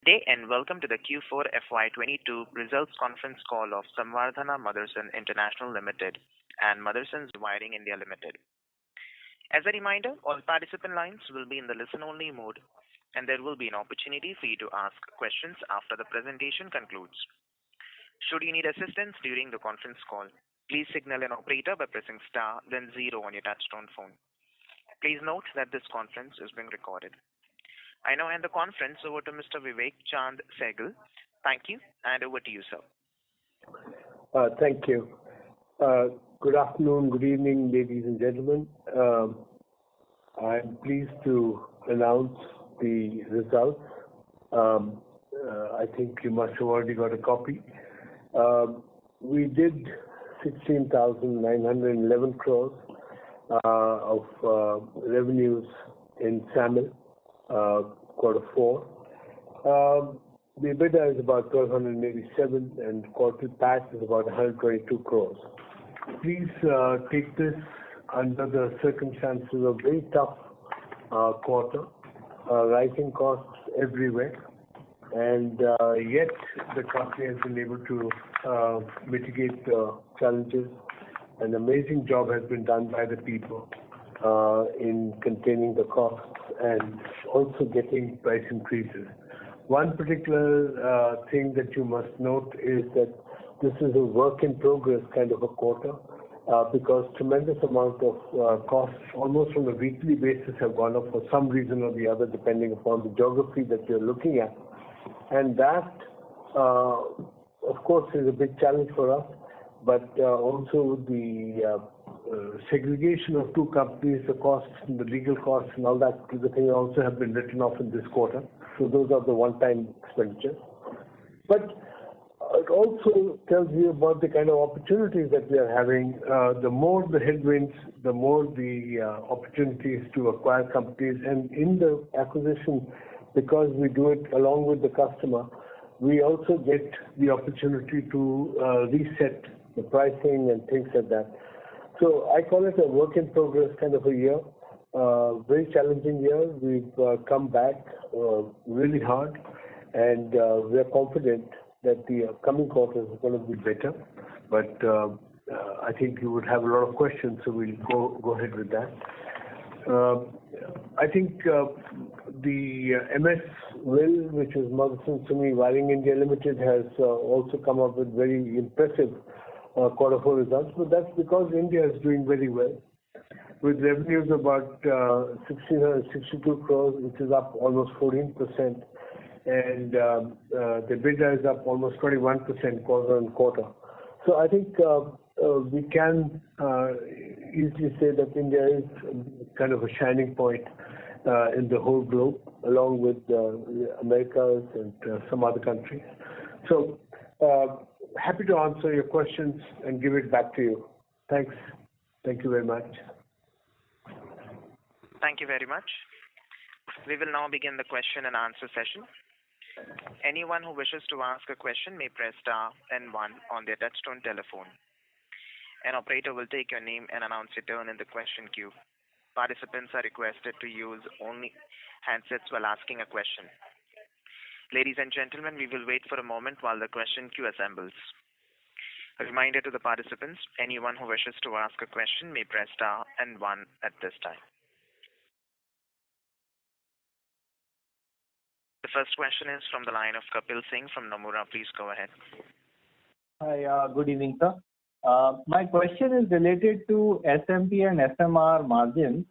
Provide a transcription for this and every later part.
Good day and welcome to the Q4FY22 results conference call of Samvardhana Motherson International Limited and Motherson Wiring India Limited. As a reminder, all participant lines will be in the listen-only mode, and there will be an opportunity for you to ask questions after the presentation concludes. Should you need assistance during the conference call, please signal an operator by pressing star then 0 on your touchtone phone. Please note that this conference is being recorded. I now hand the conference over to Mr. Vivek Chand Sehgal. Thank you, and over to you, sir. Thank you. Good afternoon, good evening, ladies and gentlemen. I'm pleased to announce the results. I think you must have already got a copy. We did 16,911 crores of revenues in SAMIL. Quarter 4. The Ebitda is about 1,287 and quarter PAT is about 122 crores. Please take this under the circumstances of very tough quarter, rising costs everywhere, and yet the company has been able to mitigate the challenges. An amazing job has been done by the people in containing the costs and also getting price increases. One particular thing that you must note is that this is a work in progress kind of a quarter because tremendous amount of costs almost on a weekly basis have gone up for some reason or the other depending upon the geography that you're looking at. And that of course is a big challenge for us, but also the segregation of two companies, the costs and the legal costs and all that the thing also have been written off in this quarter. So those are the one-time expenditures. But it also tells you about the kind of opportunities that we are having. The more the headwinds, the more the opportunities to acquire companies. And in the acquisition, because we do it along with the customer, we also get the opportunity to reset the pricing and things like that. So I call it a work in progress kind of a year, very challenging year. We've come back really hard, and we are confident that the coming quarters are going to be better. But I think you would have a lot of questions, so we'll go ahead with that. I think the MS will, which is Motherson Sumi Wiring India Limited, has also come up with very impressive quarter 4 results, but that's because India is doing very well with revenues about 1,662 crores, which is up almost 14%, and the Ebitda is up almost 21% quarter on quarter. So I think we can easily say that India is kind of a shining point in the whole globe, along with the Americas and some other countries. So happy to answer your questions and give it back to you. Thanks. Thank you very much. Thank you very much. We will now begin the question and answer session. Anyone who wishes to ask a question may press star and 1 on their touchtone telephone. An operator will take your name and announce your turn in the question queue. Participants are requested to use only handsets while asking a question. Ladies and gentlemen, we will wait for a moment while the question queue assembles. A reminder to the participants, anyone who wishes to ask a question may press star and 1 at this time. The first question is from the line of Kapil Singh from Nomura. Please go ahead. Hi, good evening, sir. My question is related to SMP and SMR margins.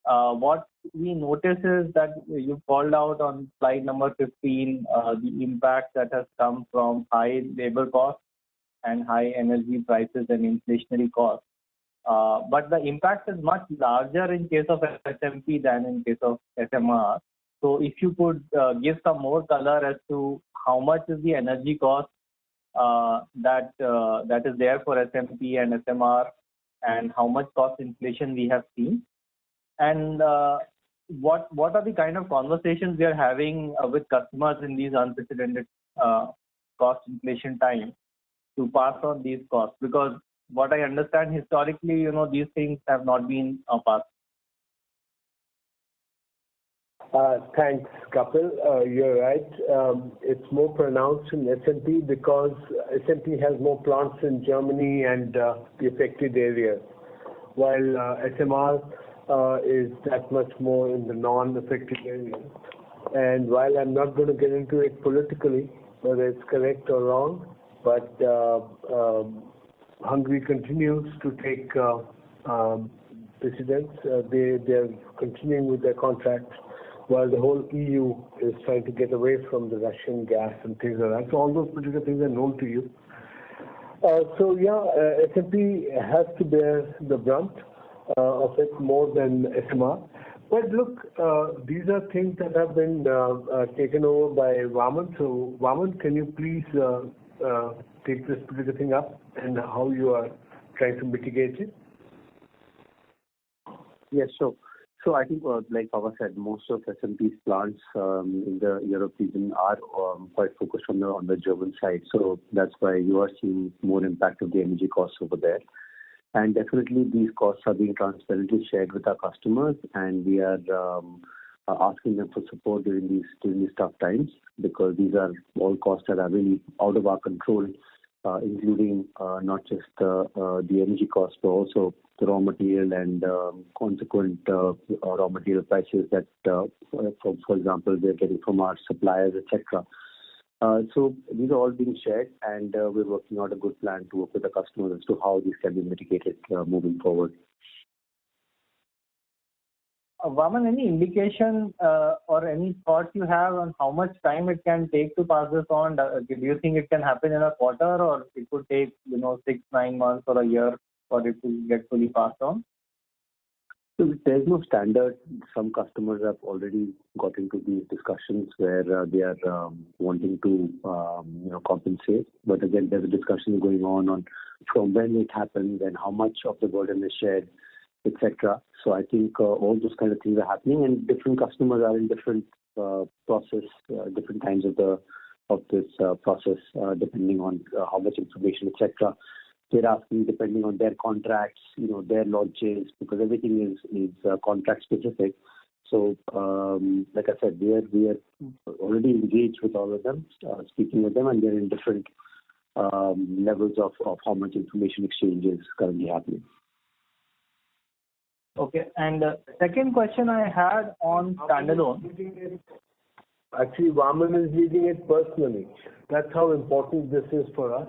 What we notice is that you called out on slide number 15 the impact that has come from high labor costs and high energy prices and inflationary costs. But the impact is much larger in case of SMP than in case of SMR. So if you could give some more color as to how much is the energy cost that is there for SMP and SMR, and how much cost inflation we have seen, and what are the kind of conversations we are having with customers in these unprecedented cost inflation times to pass on these costs? Because what I understand historically, these things have not been passed. Thanks, Kapil. You're right. It's more pronounced in SMP because SMP has more plants in Germany and the affected areas, while SMR is that much more in the non-affected areas. And while I'm not going to get into it politically, whether it's correct or wrong, but Hungary continues to take precedence. They're continuing with their contracts, while the whole EU is trying to get away from the Russian gas and things like that. So all those particular things are known to you. SMP has to bear the brunt of it more than SMR. But look, these are things that have been taken over by Vaman. So Vaman, can you please take this particular thing up and how you are trying to mitigate it? Yes, sure. So I think, like Pava said, most of SMP's plants in the Europe region are quite focused on the German side. So that's why you are seeing more impact of the energy costs over there. And definitely these costs are being transparently shared with our customers, and we are asking them for support during these tough times, because these are all costs that are really out of our control, including not just the energy costs, but also the raw material and consequent raw material prices that, for example, we're getting from our suppliers, etc. So these are all being shared, and we're working out a good plan to work with the customers as to how these can be mitigated moving forward. Vaman, any indication or any thoughts you have on how much time it can take to pass this on? Do you think it can happen in a quarter, or it could take 6-9 months or a year for it to get fully passed on? So there's no standard. Some customers have already got into these discussions where they are wanting to compensate. But again, there's a discussion going on from when it happens and how much of the burden is shared, etc. So I think all those kind of things are happening, and different customers are in different process, different times of this process, depending on how much information, etc. They're asking depending on their contracts, their launches, because everything is contract specific. So, like I said, we are already engaged with all of them, speaking with them, and they're in different levels of how much information exchange is currently happening. Okay, and second question I had on standalone. Actually, Vaman is leading it personally. That's how important this is for us.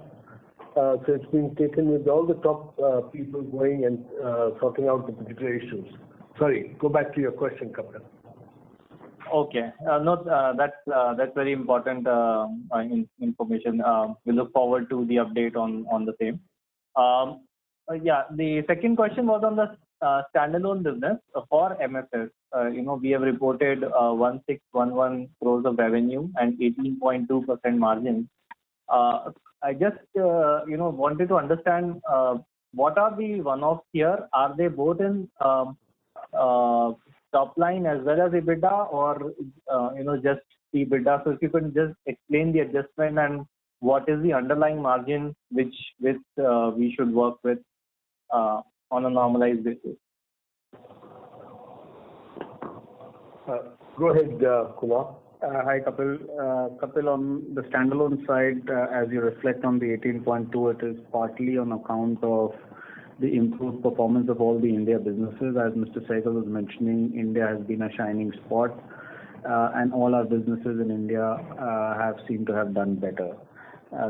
So it's been taken with all the top people going and sorting out the particular issues. Sorry, go back to your question, Kapil. Okay, that's very important information. We look forward to the update on the same. The second question was on the standalone business for MSS. We have reported 1,611 crores of revenue and 18.2% margin. I just wanted to understand what are the one-offs here? Are they both in top line as well as Ebitda, or just Ebitda? So if you can just explain the adjustment and what is the underlying margin which we should work with on a normalized basis. Go ahead, Kumar. Hi, Kapil. Kapil, on the standalone side, as you reflect on the 18.2, it is partly on account of the improved performance of all the India businesses. As Mr. Sehgal was mentioning, India has been a shining spot, and all our businesses in India have seemed to have done better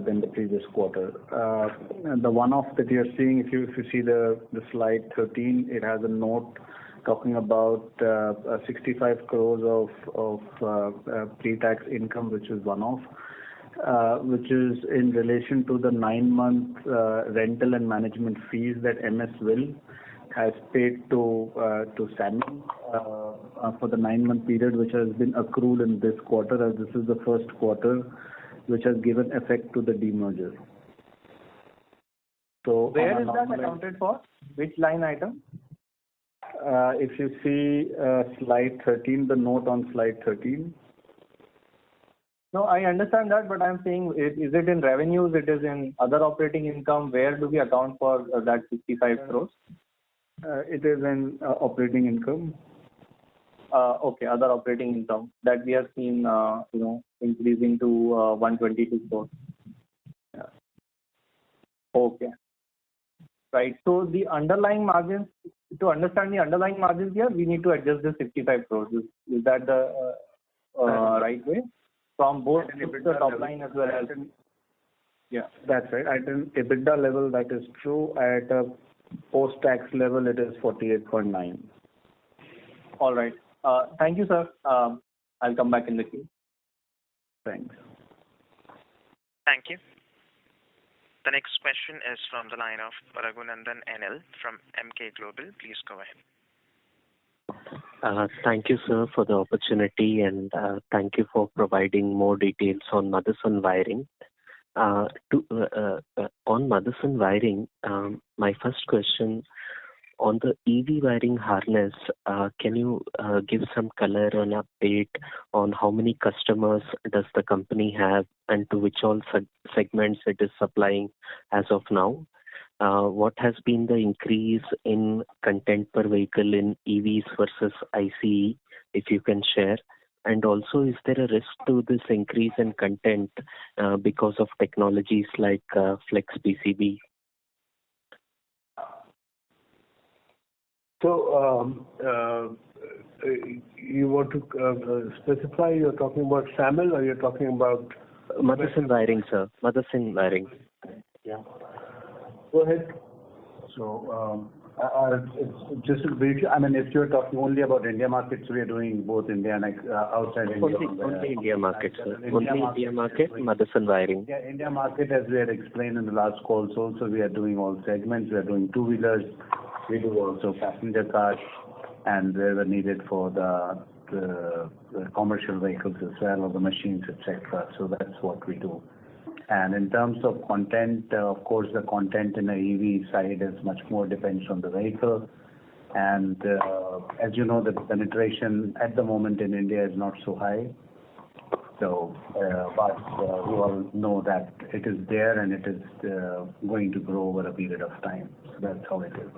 than the previous quarter. The one-off that you're seeing, if you see the slide 13, it has a note talking about 65 crores of pre-tax income, which is one-off, which is in relation to the 9-month rental and management fees that MSWIL has paid to SAMI for the 9-month period, which has been accrued in this quarter, as this is the first quarter which has given effect to the demerger. So where is that accounted for? Which line item? If you see slide 13, the note on slide 13. No, I understand that, but I'm saying, is it in revenues? It is in other operating income. Where do we account for that 65 crores? It is in operating income. Okay, other operating income that we have seen, increasing to 122 crores. Yeah. Okay. Right. So the underlying margins, to understand the underlying margins here, we need to adjust the 65 crores. Is that the right way? From both the top line as well as... Yeah. That's right. At an Ebitda level, that is true. At a post-tax level, it is 48.9. All right. Thank you, sir. I'll come back in the queue. Thanks. Thank you. The next question is from the line of Raghunandan NL from MK Global. Please go ahead. Thank you, sir, for the opportunity, and thank you for providing more details on Motherson wiring. On Motherson wiring, my first question on the EV wiring harness, can you give some color and update on how many customers does the company have and to which all segments it is supplying as of now? What has been the increase in content per vehicle in EVs versus ICE, if you can share? And also, is there a risk to this increase in content because of technologies like Flex PCB? So, you want to specify, you're talking about SAMIL or you're talking about... Motherson wiring, sir. Motherson wiring. Yeah. Go ahead. So, it's just a brief, if you're talking only about India markets, we are doing both India and outside India. Only India market, sir. Only India market, Motherson wiring. Yeah, India market, as we had explained in the last calls also, we are doing all segments. We are doing two-wheelers. We do also passenger cars, and wherever needed for the commercial vehicles as well, or the machines, etc. So that's what we do. And in terms of content, of course, the content in the EV side is much more depends on the vehicle. And as you know, the penetration at the moment in India is not so high. So, but we all know that it is there and it is going to grow over a period of time. So that's how it is.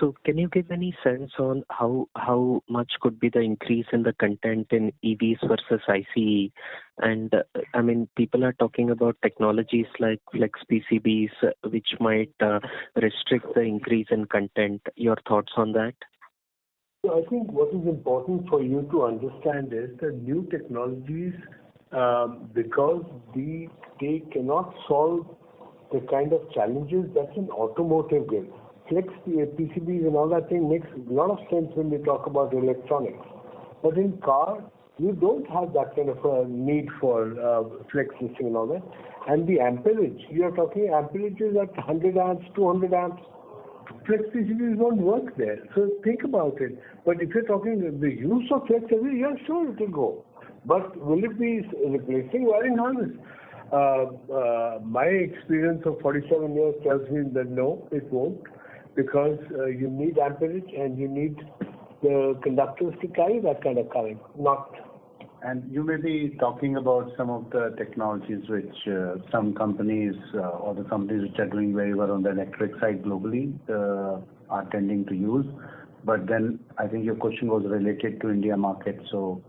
So can you give any sense on how much could be the increase in the content in EVs versus ICE? And people are talking about technologies like Flex PCBs, which might restrict the increase in content. Your thoughts on that? So I think what is important for you to understand is that new technologies, because they cannot solve the kind of challenges that an automotive gives. Flex PCBs and all that thing makes a lot of sense when we talk about electronics. But in car, you don't have that kind of a need for flex system and all that. And the amperage, you are talking amperages at 100 amps, 200 amps. Flex PCBs won't work there. So think about it. But if you're talking the use of flex PCB, yeah, sure, it will go. But will it be replacing wiring harness? My experience of 47 years tells me that no, it won't. Because you need amperage and you need the conductors to carry that kind of current, not. And you may be talking about some of the technologies which some companies or the companies which are doing very well on the electric side globally are tending to use. But then I think your question was related to India market, so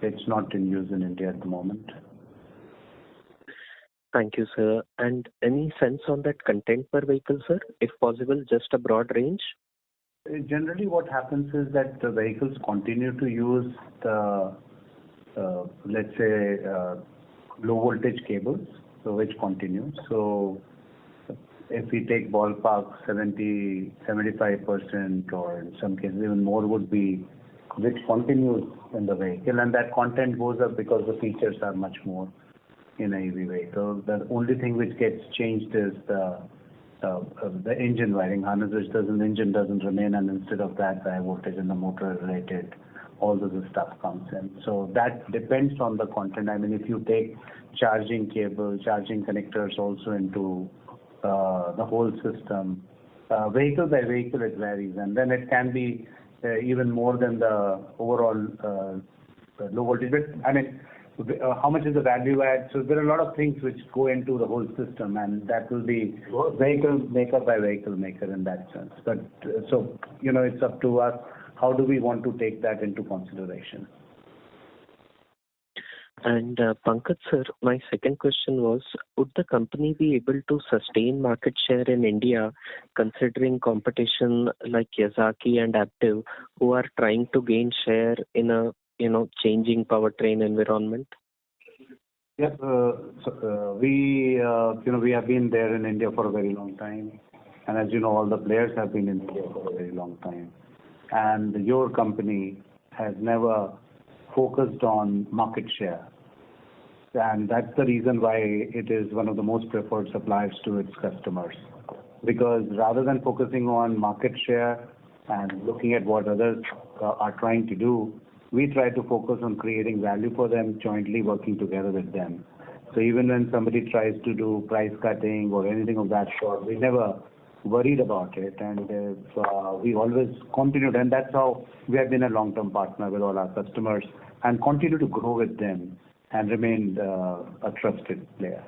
it's not in use in India at the moment. Thank you, sir. And any sense on that content per vehicle, sir? If possible, just a broad range? Generally, what happens is that the vehicles continue to use the, let's say, low voltage cables, so which continues. So if we take ballpark 75%, or in some cases even more would be, which continues in the vehicle, and that content goes up because the features are much more in an EV vehicle. The only thing which gets changed is the engine wiring harness, which engine doesn't remain, and instead of that, the high voltage and the motor related, all of the stuff comes in. So that depends on the content. If you take charging cable, charging connectors also into the whole system, vehicle by vehicle it varies, and then it can be even more than the overall low voltage. But how much is the value add? So there are a lot of things which go into the whole system, and that will be vehicle maker by vehicle maker in that sense. But so it's up to us how do we want to take that into consideration. And Pankaj sir, my second question was, would the company be able to sustain market share in India considering competition like Yazaki and Aptiv who are trying to gain share in a changing powertrain environment? Yeah, we have been there in India for a very long time, and as you know, all the players have been in India for a very long time, and your company has never focused on market share, and that's the reason why it is one of the most preferred suppliers to its customers. Because rather than focusing on market share and looking at what others are trying to do, we try to focus on creating value for them, jointly working together with them. So even when somebody tries to do price cutting or anything of that sort, we never worried about it, and we always continued, and that's how we have been a long-term partner with all our customers and continue to grow with them and remain a trusted player.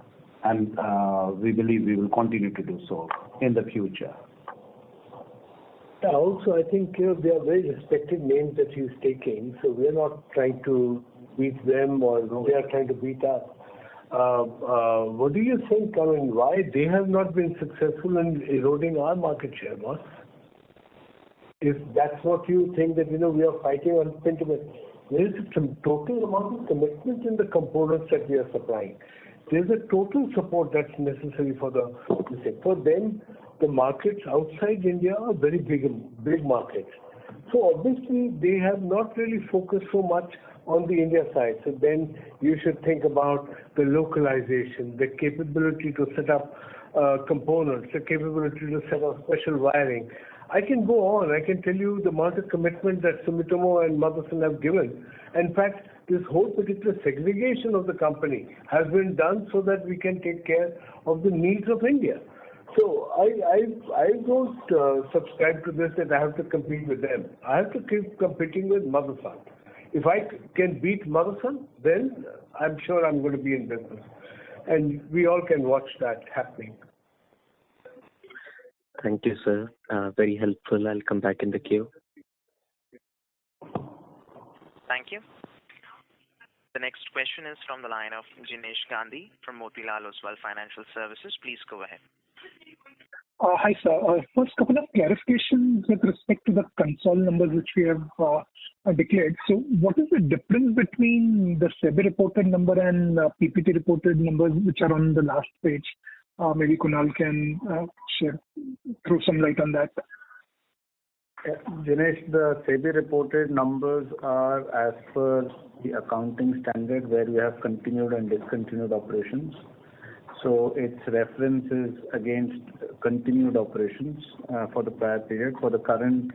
And we believe we will continue to do so in the future. Also, I think they are very respected names that he's taking, so we're not trying to beat them or they are trying to beat us. What do you think, why they have not been successful in eroding our market share, boss? If that's what you think, that we are fighting on sentiment, there is a total amount of commitment in the components that we are supplying. There's a total support that's necessary for them. The markets outside India are very big markets. So obviously they have not really focused so much on the India side. So then you should think about the localization, the capability to set up components, the capability to set up special wiring. I can go on. I can tell you the amount of commitment that Sumitomo and Motherson have given. In fact, this whole particular segregation of the company has been done so that we can take care of the needs of India. So I don't subscribe to this that I have to compete with them. I have to keep competing with Motherson. If I can beat Motherson, then I'm sure I'm going to be in business. And we all can watch that happening. Thank you, sir. Very helpful. I'll come back in the queue. Thank you. The next question is from the line of Jinesh Gandhi from Motilal Oswal Financial Services. Please go ahead. Hi, sir. First, couple of clarifications with respect to the consolidated numbers which we have declared. So, what is the difference between the SEBI reported number and PPT reported numbers which are on the last page? Maybe Kunal can throw some light on that. Jinesh, the SEBI reported numbers are as per the accounting standard where we have continued and discontinued operations. So its reference is against continued operations for the prior period. For the current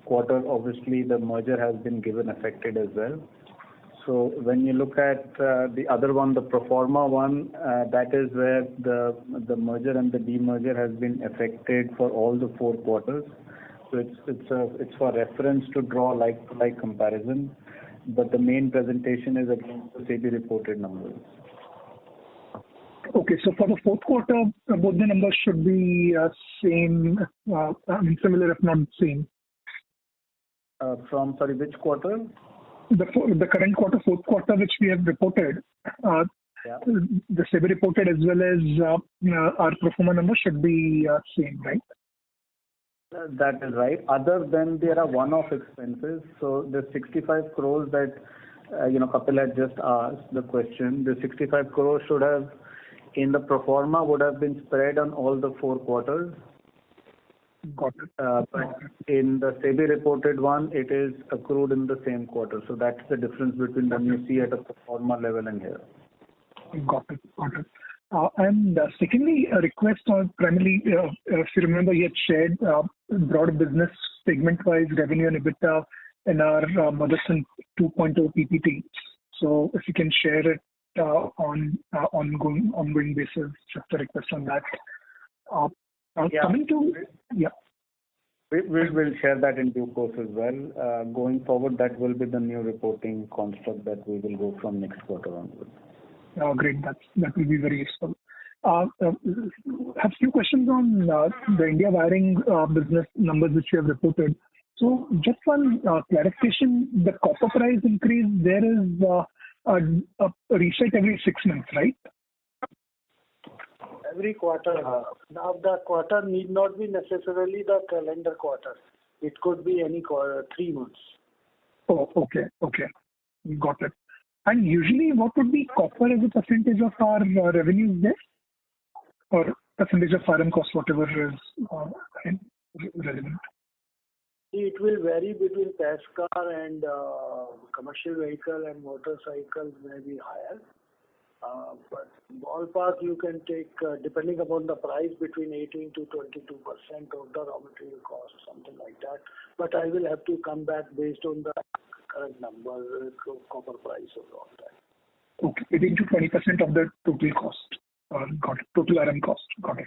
quarter, obviously the merger has been given affected as well. So when you look at the other one, the pro forma one, that is where the merger and the demerger has been affected for all the 4 quarters. So it's for reference to draw like comparison, but the main presentation is against the SEBI reported numbers. Okay, so for the 4th quarter, both the numbers should be same, similar if not same. From which quarter? The current quarter, 4th quarter, which we have reported. The SEBI reported as well as our pro forma number should be same, right? That is right. Other than there are one-off expenses. So the 65 crores that Kapil had just asked the question. The 65 crores should have in the pro forma would have been spread on all the 4 quarters. Got it. But in the SEBI reported one, it is accrued in the same quarter. So that's the difference between when you see at a pro forma level and here. Got it. And secondly, a request on primarily, if you remember, you had shared broad business segment-wise revenue and Ebitda in our Motherson 2.0 PPT. So if you can share it on ongoing basis, just a request on that. Coming to We will share that in due course as well. Going forward, that will be the new reporting construct that we will go from next quarter onwards. Great. That will be very useful. I have a few questions on the India wiring business numbers which you have reported. So just one clarification, the copper price increase, there is a reset every 6 months, right? Every quarter. Now the quarter need not be necessarily the calendar quarter. It could be any quarter, 3 months. Oh, okay. Got it. And usually what would be copper as a percentage of our revenues there? Or percentage of RM cost, whatever is relevant? It will vary between passenger car and commercial vehicle and motorcycles may be higher. But ballpark you can take, depending upon the price, between 18 to 22% of the raw material cost, something like that. But I will have to come back based on the current number, copper price or all that. Okay, 18 to 20% of the total cost. Got it. Total RM cost. Got it.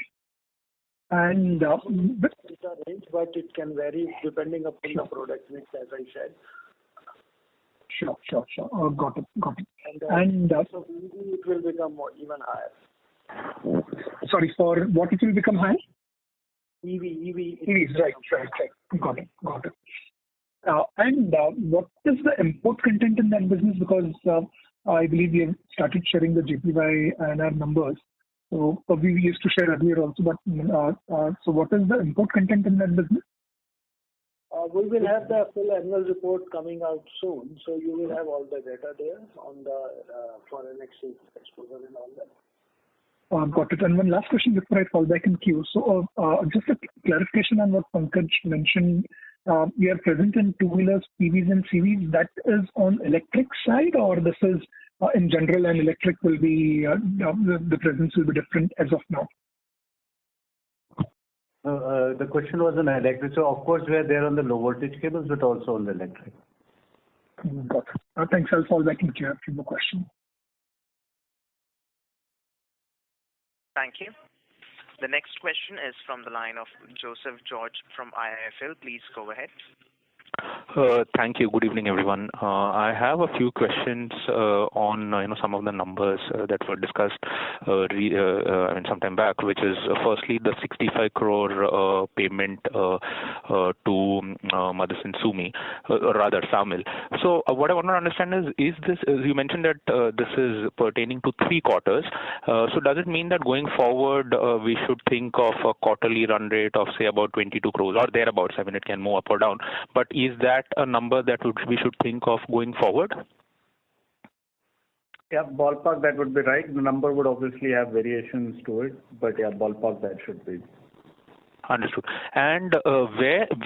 And it's a range, but it can vary depending upon the product mix, as I said. Sure. Got it. And so it will become even higher. Sorry, for what it will become higher? EVs, right. Got it. And what is the import content in that business? Because I believe we have started sharing the JPY and our numbers. So we used to share earlier also, but so what is the import content in that business? We will have the full annual report coming out soon, so you will have all the data there on the foreign exchange exposure and all that. Got it. And one last question before I fall back in queue. So just a clarification on what Pankaj mentioned. We are present in two-wheelers, PVs and CVs. That is on electric side, or this is in general, and electric will be the presence will be different as of now? The question was on electric. So, of course, we are there on the low voltage cables, but also on the electric. Got it. Thanks. I'll fall back in queue after the question. Thank you. The next question is from the line of Joseph George from IIFL. Please go ahead. Thank you. Good evening, everyone. I have a few questions on some of the numbers that were discussed sometime back, which is firstly the 65 crore payment to Motherson Sumi, rather SAMIL. So what I want to understand is this? You mentioned that this is pertaining to 3 quarters. So does it mean that going forward we should think of a quarterly run rate of say about 22 crores or thereabouts? I mean, it can move up or down, but is that a number that we should think of going forward? Yeah, ballpark that would be right. The number would obviously have variations to it, but yeah, ballpark that should be. Understood. And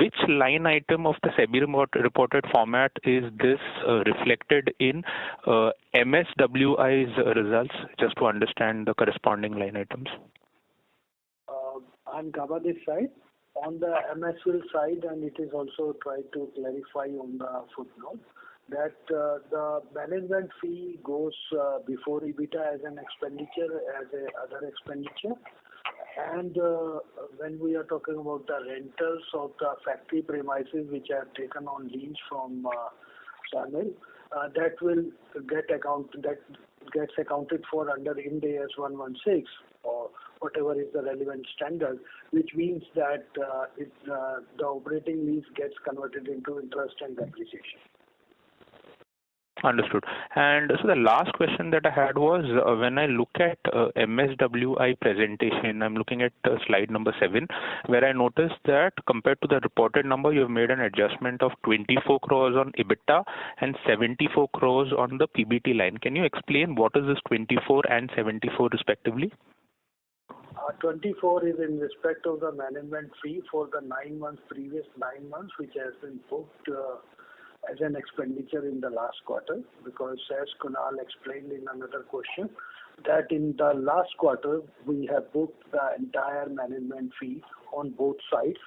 which line item of the SEBI reported format is this reflected in MSWI's results, just to understand the corresponding line items? I'm Gaba this side. On the MSWIL side, and it is also tried to clarify on the footnote, that the management fee goes before Ebitda as an expenditure, as a other expenditure. And when we are talking about the rentals of the factory premises which are taken on lease from SAMIL, that will gets accounted for under Ind AS 116 or whatever is the relevant standard, which means that the operating lease gets converted into interest and depreciation. Understood. And so the last question that I had was when I look at MSWI presentation, I'm looking at slide number 7, where I noticed that compared to the reported number, you've made an adjustment of 24 crores on Ebitda and 74 crores on the PBT line. Can you explain what is this 24 and 74 respectively? 24 is in respect of the management fee for the previous 9 months, which has been booked as an expenditure in the last quarter, because as Kunal explained in another question, that in the last quarter we have booked the entire management fee on both sides.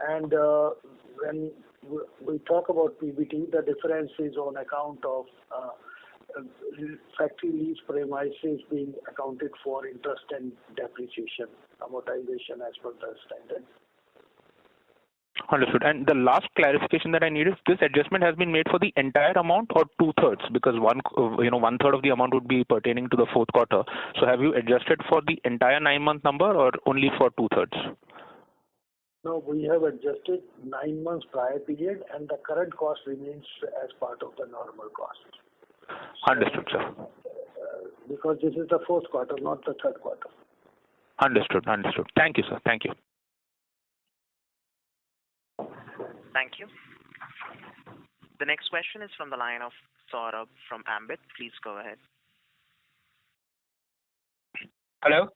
And when we talk about PBT, the difference is on account of factory lease premises being accounted for interest and depreciation, amortization as per the standard. Understood. And the last clarification that I need is this adjustment has been made for the entire amount or 2/3, because 1/3 of the amount would be pertaining to the fourth quarter. So have you adjusted for the entire 9-month number or only for 2/3? No, we have adjusted 9 months prior period, and the current cost remains as part of the normal cost. Understood, sir. Because this is the fourth quarter, not the third quarter. Understood. Thank you, sir. Thank you. Thank you. The next question is from the line of Saurabh from Ambit. Please go ahead. Hello.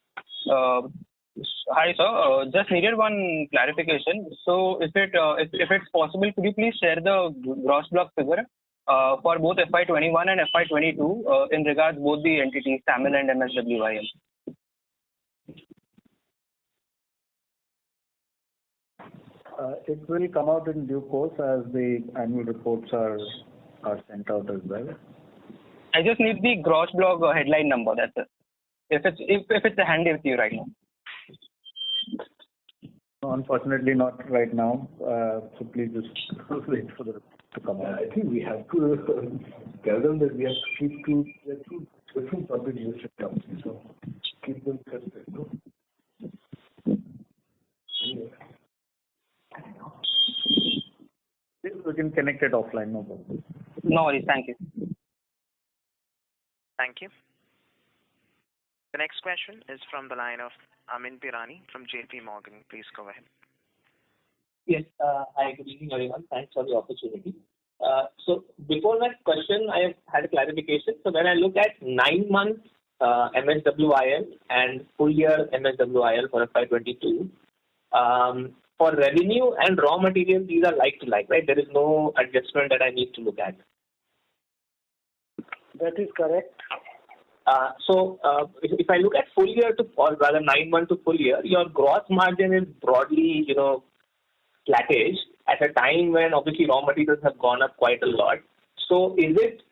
Hi, sir. Just needed one clarification. So, if it's possible, could you please share the gross block figure for both FY21 and FY22 in regards both the entities, SAMIL and MSWIL? It will come out in due course as the annual reports are sent out as well. I just need the gross block headline number. That's it. If it's handy with you right now. Unfortunately, not right now. So please just wait for the to come out. I think we have to tell them that we have to keep two different public listed companies, so keep them separate. No? Anyway. We can connect it offline, no problem. No worries. Thank you. Thank you. The next question is from the line of Amin Pirani from JP Morgan. Please go ahead. Yes. Hi, good evening, everyone. Thanks for the opportunity. So before that question, I have had a clarification. So when I look at 9 months MSWIL and full year MSWIL for FY22, for revenue and raw materials, these are like to like, right? There is no adjustment that I need to look at. That is correct. So if I look at full year to, or rather 9 months to full year, your gross margin is broadly, flattish at a time when obviously raw materials have gone up quite a lot. So is it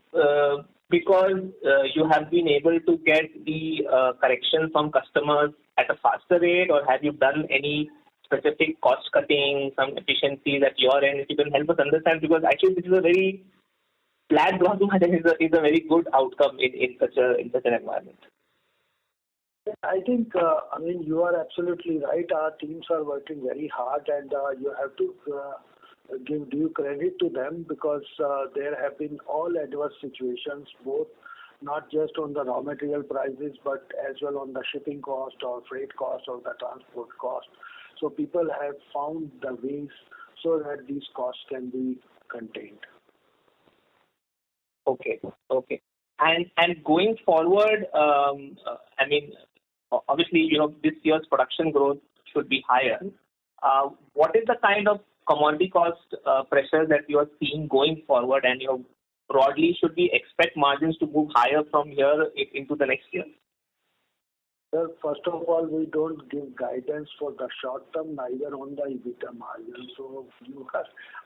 because you have been able to get the correction from customers at a faster rate, or have you done any specific cost cutting, some efficiencies at your end? If you can help us understand, because actually this is a very flat gross margin is a very good outcome in such an environment. I think, you are absolutely right. Our teams are working very hard, and you have to give due credit to them, because there have been all adverse situations, both not just on the raw material prices, but as well on the shipping cost or freight cost or the transport cost. So people have found the ways so that these costs can be contained. Okay. And going forward, obviously, this year's production growth should be higher. What is the kind of commodity cost pressure that you are seeing going forward, and broadly, should we expect margins to move higher from here into the next year? Well, first of all, we don't give guidance for the short term, neither on the Ebitda margin. So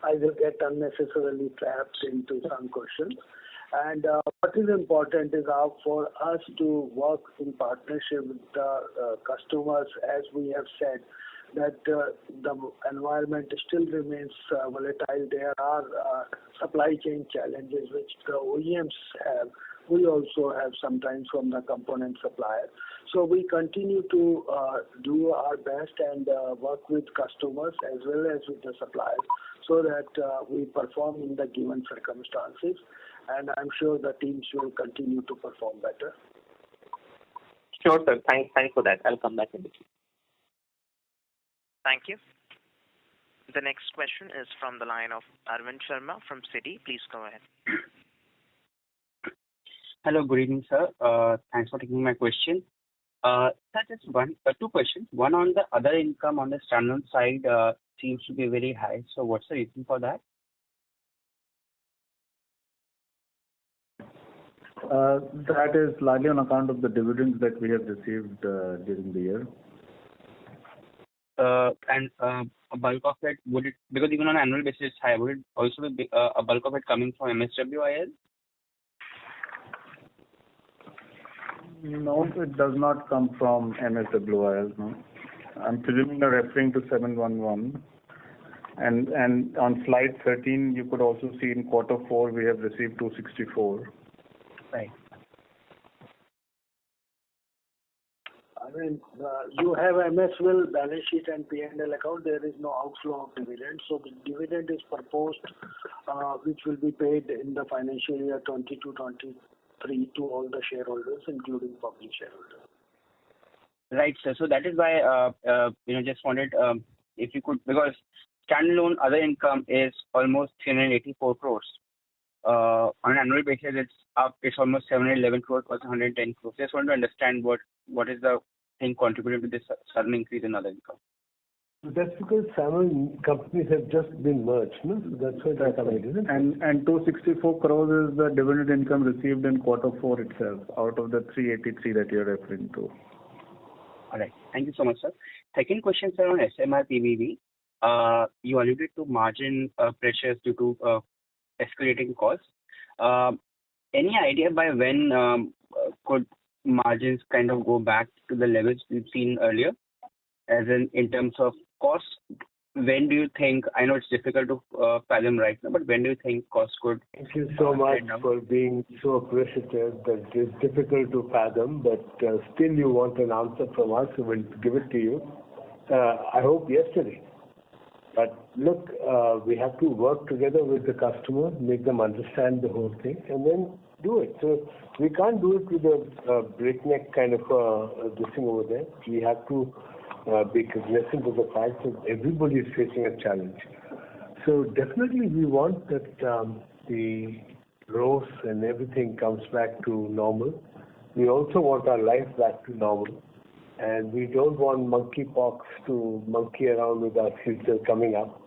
I will get unnecessarily trapped into some questions. And what is important is for us to work in partnership with the customers, as we have said, that the environment still remains volatile. There are supply chain challenges which the OEMs have. We also have sometimes from the component supplier. So we continue to do our best and work with customers as well as with the suppliers, so that we perform in the given circumstances. And I'm sure the teams will continue to perform better. Sure, sir. Thanks for that. I'll come back in the queue. Thank you. The next question is from the line of Arvind Sharma from Citi. Please go ahead. Hello, good evening, sir. Thanks for taking my question. Sir, just two questions. One on the other income on the standalone side seems to be very high. So what's the reason for that? That is largely on account of the dividends that we have received during the year. And a bulk of it, would it, because even on an annual basis it's high, would it also be a bulk of it coming from MSWIL? No, it does not come from MSWIL, no. I'm presuming you're referring to 711. And on slide 13, you could also see in Q4 we have received 264. Right. You have MSWIL balance sheet and P&L account. There is no outflow of dividend. So the dividend is proposed, which will be paid in the financial year 22-23 to all the shareholders, including public shareholders. Right, sir. So that is why, just wanted if you could, because standalone other income is almost 384 crores. On an annual basis, it's up. It's almost 711 crores versus 110 crores. Just want to understand what is the thing contributing to this sudden increase in other income. That's because several companies have just been merged, no? So that's why that's right, isn't it? And 264 crores is the dividend income received in Q4 itself, out of the 383 that you're referring to. All right. Thank you so much, sir. Second question, sir, on SMR PBV. You alluded to margin pressures due to escalating costs. Any idea by when could margins kind of go back to the levels we've seen earlier? As in terms of costs, when do you think, I know it's difficult to fathom right now, but when do you think costs could? Thank you so much for being so appreciative that it's difficult to fathom, but still you want an answer from us, so we'll give it to you. I hope yesterday. But look, we have to work together with the customer, make them understand the whole thing, and then do it. So we can't do it with a breakneck kind of this thing over there. We have to be cognizant of the fact that everybody is facing a challenge. So definitely we want that the growth and everything comes back to normal. We also want our life back to normal. And we don't want monkeypox to monkey around with our future coming up.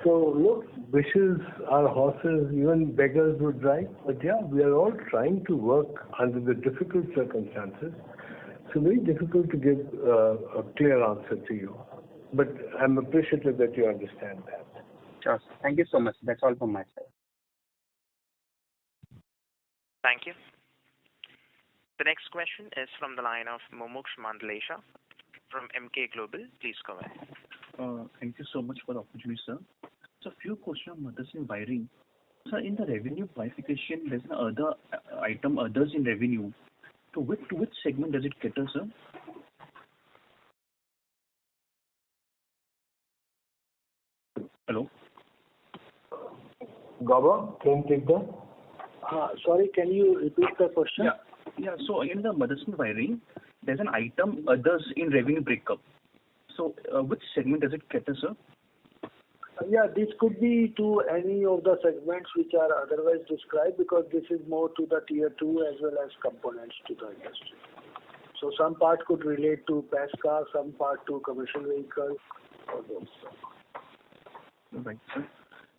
So look, wishes are horses, even beggars would ride. But yeah, we are all trying to work under the difficult circumstances. So very difficult to give a clear answer to you. But I'm appreciative that you understand that. Sure. Thank you so much. That's all from my side. Thank you. The next question is from the line of Mumuksh Mandlesha from MK Global. Please go ahead. Thank you so much for the opportunity, sir. So, a few questions on Motherson wiring. Sir, in the revenue bifurcation, there's an other item, others in revenue. To which segment does it cater, sir? Hello? Gaba, can you take that? Sorry, can you repeat the question? Yeah. So in the Motherson wiring, there's an item others in revenue breakup. So which segment does it cater, sir? This could be to any of the segments which are otherwise described, because this is more to the tier 2 as well as components to the industry. So some part could relate to PASCA, some part to commercial vehicles, or those. Right, sir.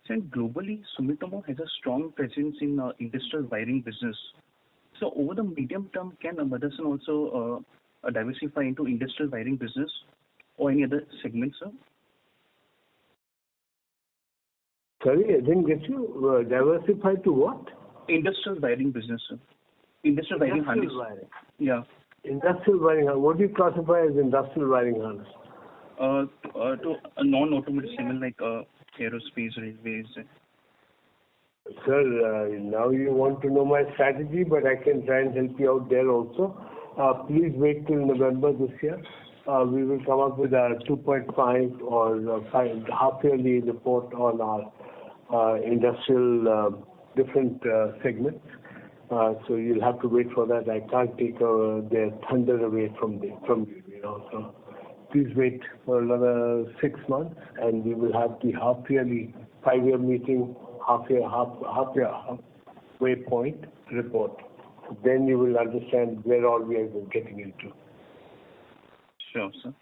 So globally, Sumitomo has a strong presence in industrial wiring business. So over the medium term, can Motherson also diversify into industrial wiring business or any other segments, sir? Sorry, I didn't get you. Diversify to what? Industrial wiring business, sir. Industrial wiring harness. Yeah. Industrial wiring. What do you classify as industrial wiring harness? To a non-automotive segment like aerospace, railways. Sir, now you want to know my strategy, but I can try and help you out there also. Please wait till November this year. We will come up with a 2.5 or 5 half-yearly report on our industrial different segments. So you'll have to wait for that. I can't take their thunder away from you, So please wait for another 6 months, and we will have the half-yearly 5-year meeting, half-year waypoint report. Then you will understand where all we are getting into. Sure, sir.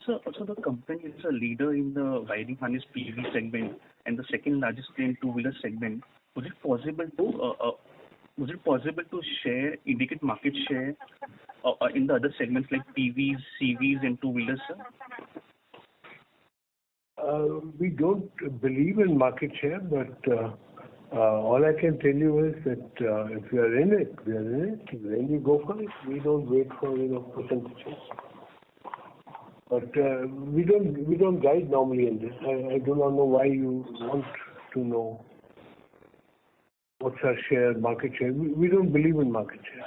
So the company is a leader in the wiring harness PV segment and the second largest player in two-wheeler segment. Was it possible to indicate market share in the other segments like PVs, CVs, and two-wheelers, sir? We don't believe in market share, but all I can tell you is that if we are in it, we are in it. When we go for it, we don't wait for percentages. But we don't guide normally in this. I do not know why you want to know what's our share, market share. We don't believe in market share.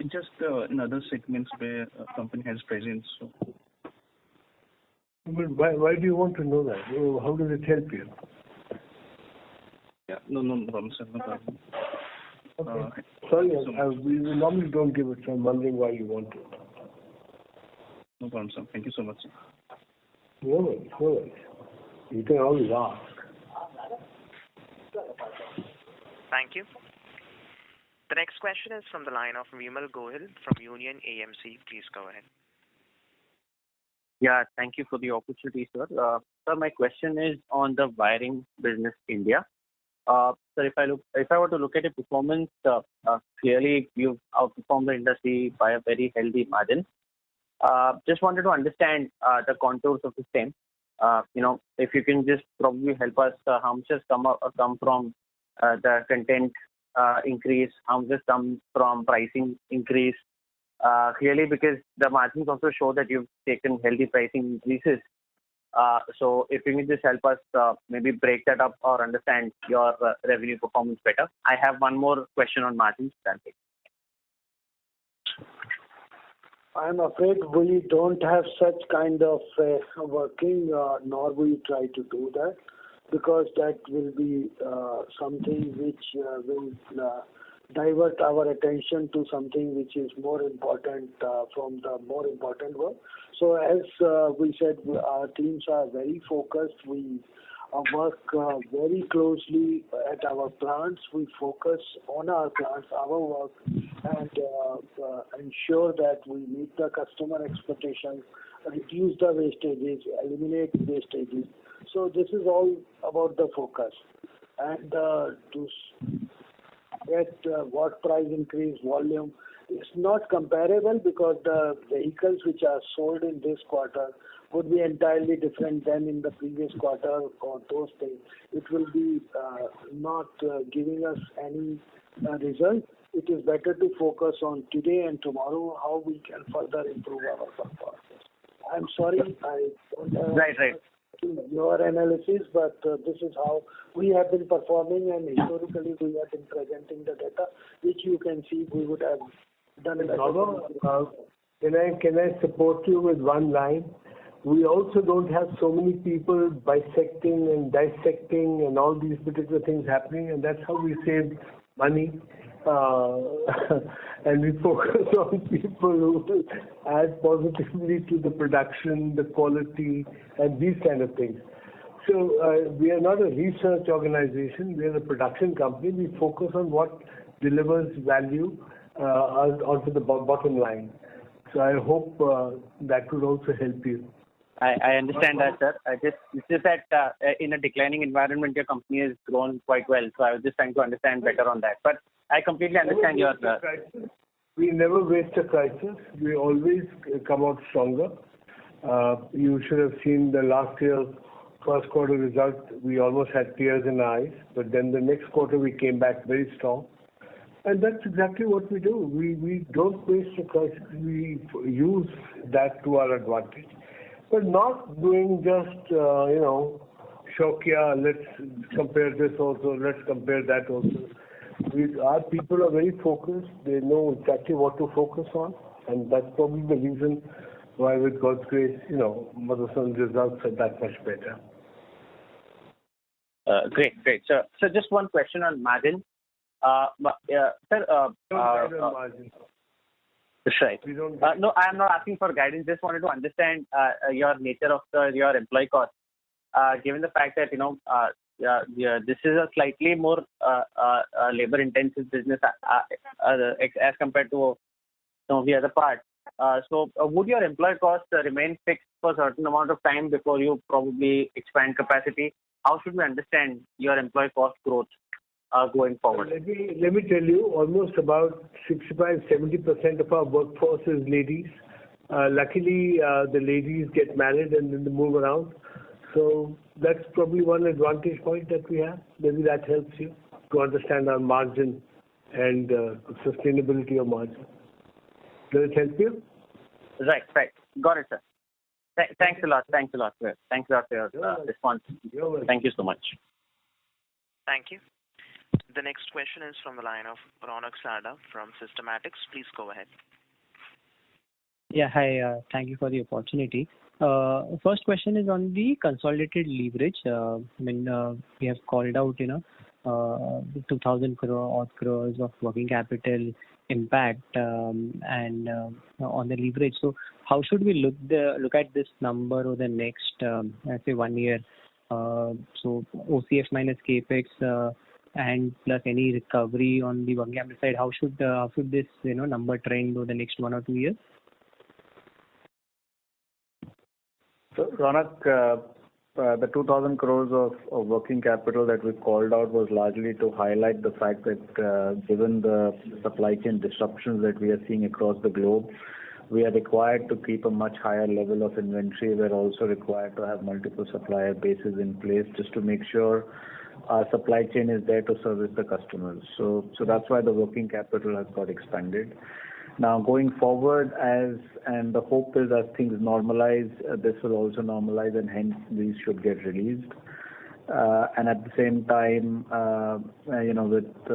just in other segments where a company has presence. So. But why do you want to know that? How does it help you? Yeah, no problem, sir. No problem. Okay. Sorry, we normally don't give it, so I'm wondering why you want to. No problem, sir. Thank you so much, sir. No worries. You can always ask. Thank you. The next question is from the line of Vimal Gohil from Union AMC. Please go ahead. Yeah, thank you for the opportunity, sir. Sir, my question is on the wiring business India. Sir, if I were to look at your performance, clearly you've outperformed the industry by a very healthy margin. Just wanted to understand the contours of the same. If you can just probably help us, how much has come from the content increase, how much has come from pricing increase? Clearly, because the margins also show that you've taken healthy pricing increases. So if you can just help us maybe break that up or understand your revenue performance better. I have one more question on margins. I'm afraid we don't have such kind of working, nor we try to do that, because that will be something which will divert our attention to something which is more important from the more important work. So as we said, our teams are very focused. We work very closely at our plants. We focus on our plants, our work, and ensure that we meet the customer expectations, reduce the wastages, eliminate wastages. So this is all about the focus. And to get what price increase, volume, it's not comparable because the vehicles which are sold in this quarter would be entirely different than in the previous quarter or those things. It will be not giving us any result. It is better to focus on today and tomorrow, how we can further improve our performance. I'm sorry, I don't have right. your analysis, but this is how we have been performing, and historically we have been presenting the data, which you can see we would have done better. Can I support you with one line? We also don't have so many people bisecting and dissecting and all these particular things happening, and that's how we save money. And we focus on people who will add positively to the production, the quality, and these kind of things. So we are not a research organization. We are a production company. We focus on what delivers value onto the bottom line. So I hope that could also help you. I understand that, sir. It's just that in a declining environment, your company has grown quite well. So I was just trying to understand better on that. But I completely understand your. We never waste a crisis. We always come out stronger. You should have seen the last year's first quarter result. We almost had tears in our eyes. But then the next quarter, we came back very strong. And that's exactly what we do. We don't waste a crisis. We use that to our advantage. But not doing just, Shokya, let's compare this also, let's compare that also. Our people are very focused. They know exactly what to focus on. And that's probably the reason why, with God's grace, Motherson's results are that much better. Great. So just one question on margin. Sir, margin. Right. No, I am not asking for guidance. Just wanted to understand your nature of your employee cost. Given the fact that this is a slightly more labor-intensive business as compared to some of the other parts. So would your employee cost remain fixed for a certain amount of time before you probably expand capacity? How should we understand your employee cost growth going forward? Let me tell you, almost about 65-70% of our workforce is ladies. Luckily, the ladies get married and then they move around. So that's probably one advantage point that we have. Maybe that helps you to understand our margin and sustainability of margin. Does it help you? Right. Got it, sir. Thanks a lot. Thanks a lot for your response. Thank you so much. Thank you. The next question is from the line of Ronak Sarda from Systematics. Please go ahead. Yeah, hi. Thank you for the opportunity. First question is on the consolidated leverage. We have called out, 2,000 crores of working capital impact and on the leverage. So how should we look at this number over the next, let's say, 1 year? So OCF minus capex and plus any recovery on the working capital side. How should this number trend over the next 1 or 2 years? So, Ronak, the 2,000 crores of working capital that we called out was largely to highlight the fact that given the supply chain disruptions that we are seeing across the globe, we are required to keep a much higher level of inventory. We're also required to have multiple supplier bases in place just to make sure our supply chain is there to service the customers. So that's why the working capital has got expanded. Now, going forward, and the hope is as things normalize, this will also normalize, and hence these should get released. And at the same time, with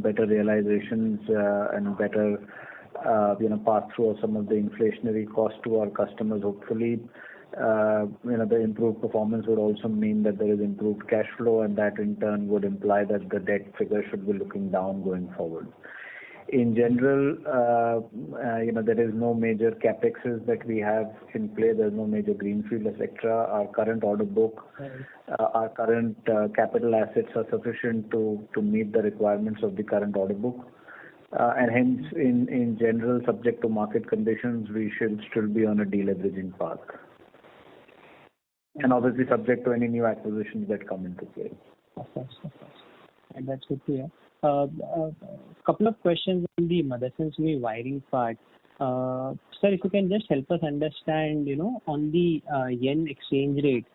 better realizations and better pass through of some of the inflationary costs to our customers, hopefully, the improved performance would also mean that there is improved cash flow, and that in turn would imply that the debt figure should be looking down going forward. In general, there is no major capexes that we have in play. There's no major greenfield, etc. Our current order book, our current capital assets are sufficient to meet the requirements of the current order book. And hence, in general, subject to market conditions, we should still be on a deleveraging path. And obviously subject to any new acquisitions that come into play. Of course. And that's good to hear. Couple of questions on the Motherson Sumi wiring part. Sir, if you can just help us understand, on the yen exchange rate.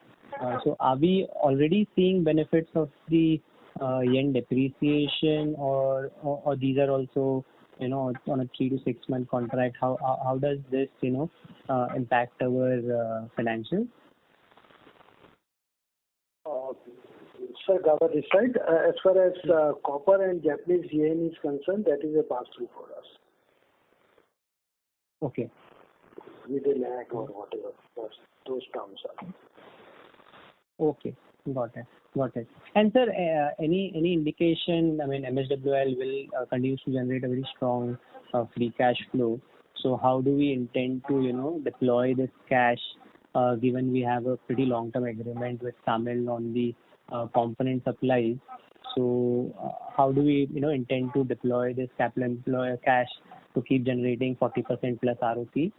So are we already seeing benefits of the yen depreciation, or these are also, on a 3 to 6 month contract? How does this, impact our financials? Sir, Gaba this side. As far as copper and Japanese yen is concerned, that is a pass-through for us. Okay. With a lag or whatever those terms are. Okay, got it. And sir, any indication? MSWIL will continue to generate a very strong free cash flow. So how do we intend to deploy this cash? Given we have a pretty long-term agreement with SAMIL on the component supplies. So how do we intend to deploy this capital cash to keep generating 40% plus ROC?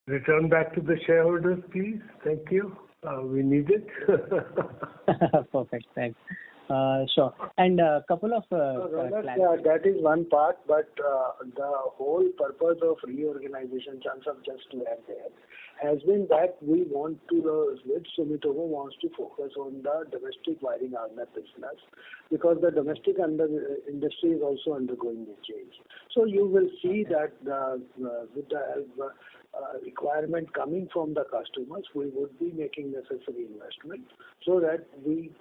Return back to the shareholders, please. Thank you. We need it. Perfect. Thanks. Sure. And a couple of... that is one part, but the whole purpose of reorganization, chance of just to add there, has been that we want to, Sumitomo wants to focus on the domestic wiring harness business, because the domestic industry is also undergoing a change. So you will see that with the requirement coming from the customers, we would be making necessary investment so that we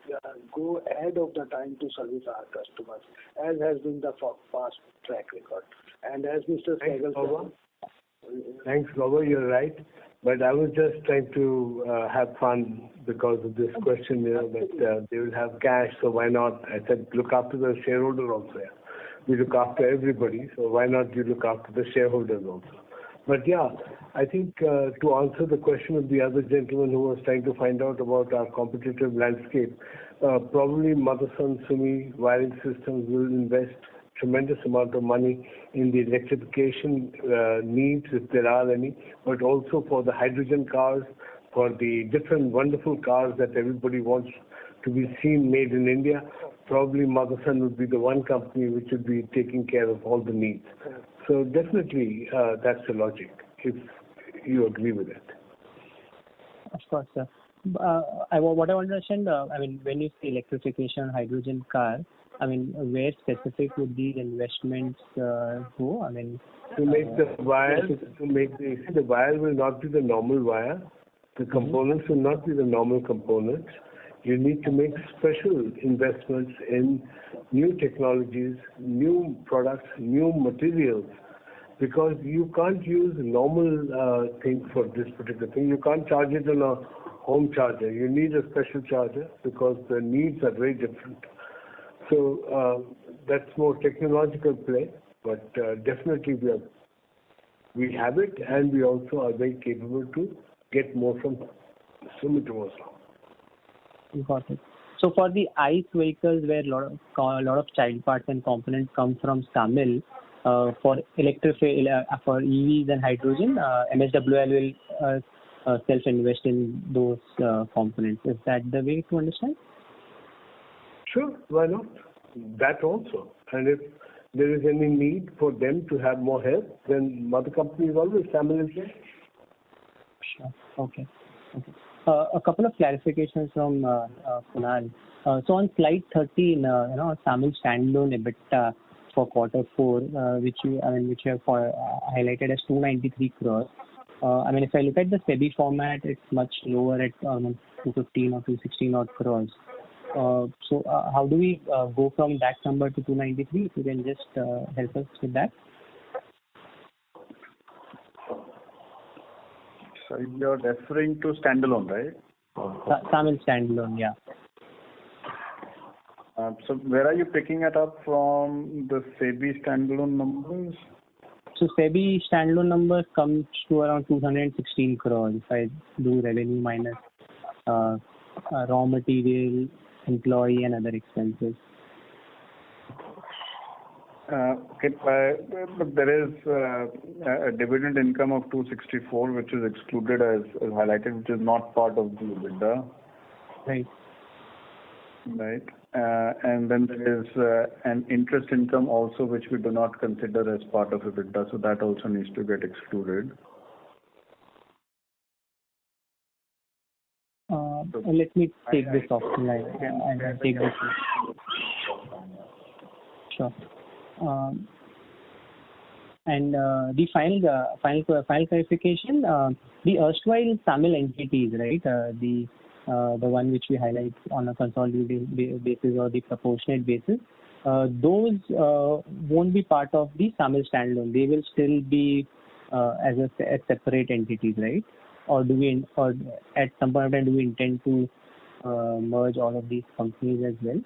go ahead of the time to service our customers, as has been the past track record. And as Mr. Sehgal said, thanks, Gaba, you're right. But I was just trying to have fun because of this question, that they will have cash, so why not? I said, look after the shareholder also. Yeah. We look after everybody, so why not you look after the shareholders also? But yeah, I think to answer the question of the other gentleman who was trying to find out about our competitive landscape, probably Motherson Sumi Wiring Systems will invest tremendous amount of money in the electrification needs, if there are any, but also for the hydrogen cars, for the different wonderful cars that everybody wants to be seen made in India. Probably Motherson would be the one company which would be taking care of all the needs. So definitely that's the logic, if you agree with it. Of course, sir. What I want to understand, when you say electrification, hydrogen car, where specific would these investments go? To make the wire, the wire will not be the normal wire. The components will not be the normal components. You need to make special investments in new technologies, new products, new materials, because you can't use a normal thing for this particular thing. You can't charge it on a home charger. You need a special charger because the needs are very different. So that's more technological play, but definitely we have it, and we also are very capable to get more from Sumitomo. Got it. So for the ICE vehicles, where a lot of child parts and components come from SAMIL, for for EVs and hydrogen, MSWIL will self-invest in those components. Is that the way to understand? Sure, why not? That also. And if there is any need for them to have more help, then mother company is always SAMIL is there. Sure. Okay. A couple of clarifications from Kunal. So on slide 13, SAMIL standalone Ebitda for Q4, which you have highlighted as 293 crores. If I look at the SEBI format, it's much lower at 215 or 216 odd crores. So how do we go from that number to 293? If you can just help us with that. So you're referring to standalone, right? SAMIL standalone, yeah. So where are you picking it up from, the SEBI standalone numbers? So SEBI standalone numbers comes to around 216 crores if I do revenue minus raw material, employee and other expenses. But there is a dividend income of 264, which is excluded as highlighted, which is not part of the Ebitda. Right. And then there is an interest income also, which we do not consider as part of Ebitda, so that also needs to get excluded. Let me take this offline. I'll take this. Sure. And the final clarification, the erstwhile SAMIL entities, right? The one which we highlight on a consolidated basis or the proportionate basis, those won't be part of the SAMIL standalone. They will still be as separate entities, right? Or at some point in time, do we intend to merge all of these companies as well?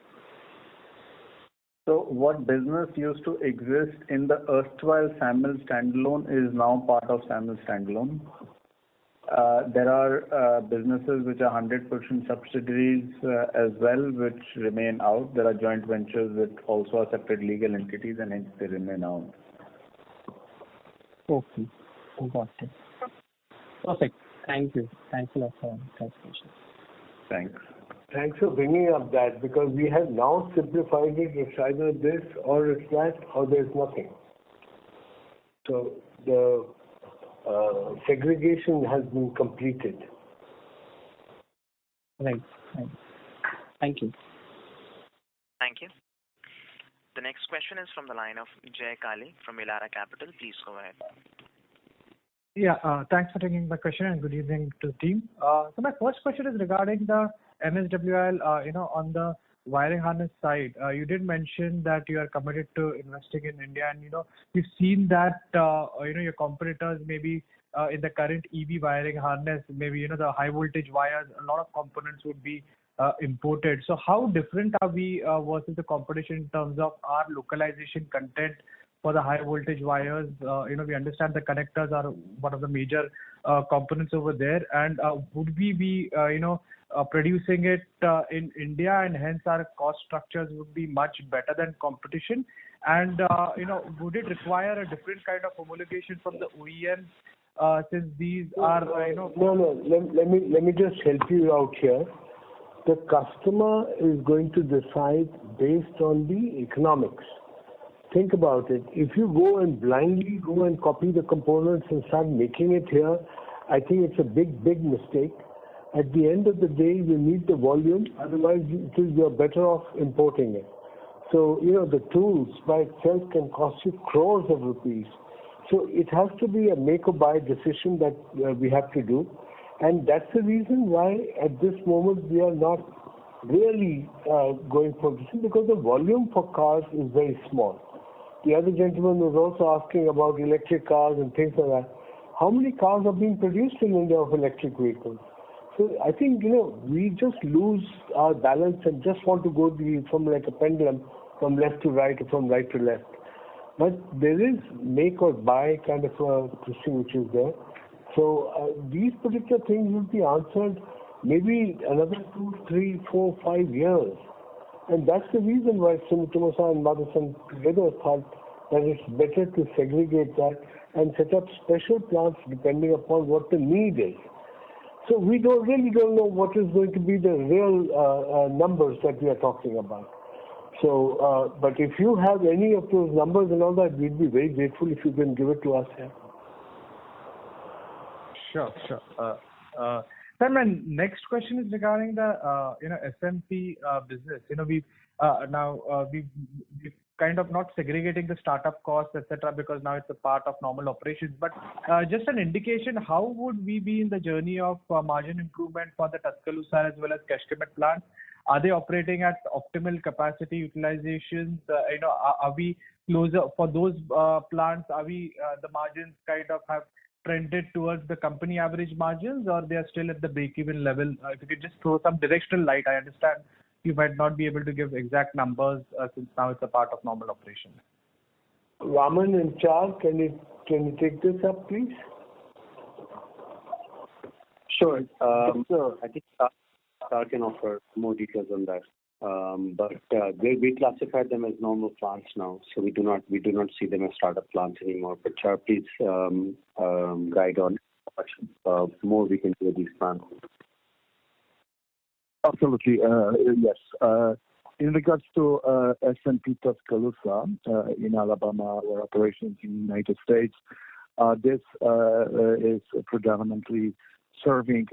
So what business used to exist in the erstwhile SAMIL standalone is now part of SAMIL standalone. There are businesses which are 100% subsidiaries as well, which remain out. There are joint ventures with also are separate legal entities, and hence they remain out. Okay, got it. Perfect. Thank you. Thanks a lot for the clarification. Thanks. Thanks for bringing up that, because we have now simplified it. It's either this or it's that or there's nothing. So the segregation has been completed. Right. Thank you. Thank you. The next question is from the line of Jay Kali from Elara Capital. Please go ahead. Yeah, thanks for taking my question and good evening to the team. So my first question is regarding the MSWIL, on the wiring harness side. You did mention that you are committed to investing in India, and we've seen that your competitors maybe in the current EV wiring harness, maybe the high voltage wires, a lot of components would be imported. So how different are we versus the competition in terms of our localization content for the high voltage wires? We understand the connectors are one of the major components over there, and would we be producing it in India, and hence our cost structures would be much better than competition? And would it require a different kind of homologation from the OEMs since these are No. Let me just help you out here. The customer is going to decide based on the economics. Think about it. If you go and blindly copy the components and start making it here, I think it's a big mistake. At the end of the day, you need the volume. Otherwise, you're better off importing it. So, the tools by itself can cost you crores of rupees. So it has to be a make or buy decision that we have to do. And that's the reason why at this moment we are not really going for this because the volume for cars is very small. The other gentleman was also asking about electric cars and things like that. How many cars are being produced in India of electric vehicles? So I think, we just lose our balance and just want to go from like a pendulum from left to right or from right to left. But there is make or buy kind of a question which is there. So these particular things will be answered maybe another 2, 3, 4, 5 years. And that's the reason why Sumitomo and Motherson together thought that it's better to segregate that and set up special plants depending upon what the need is. So we really don't know what is going to be the real numbers that we are talking about. So, but if you have any of those numbers and all that, we'd be very grateful if you can give it to us here. Sure. Sir, my next question is regarding the SMP business. We've kind of not segregating the startup costs, etc., because now it's a part of normal operations. But just an indication, how would we be in the journey of margin improvement for the Tuscaloosa as well as Kecskemét plants? Are they operating at optimal capacity utilizations? Are we closer for those plants? Are we the margins kind of have trended towards the company average margins, or they are still at the break-even level? If you could just throw some directional light. I understand you might not be able to give exact numbers since now it's a part of normal operation. Raman and Char, can you take this up, please? Sure. So I think Char can offer more details on that. But we classify them as normal plants now, so we do not see them as startup plants anymore. But Char, please guide on how much more we can do with these plants. Absolutely, yes. In regards to SMP Tuscaloosa in Alabama, our operations in the United States, this is predominantly serving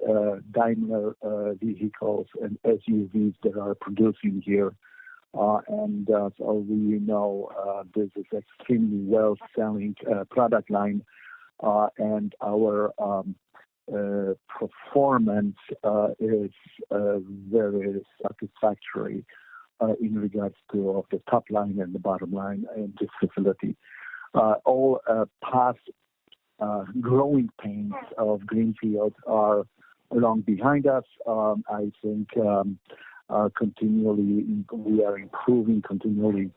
Daimler vehicles and SUVs that are producing here. And so we know this is extremely well-selling product line, and our performance is very satisfactory in regards to the top line and the bottom line in this facility. All past growing pains of Greenfield are long behind us. I think continually we are improving continually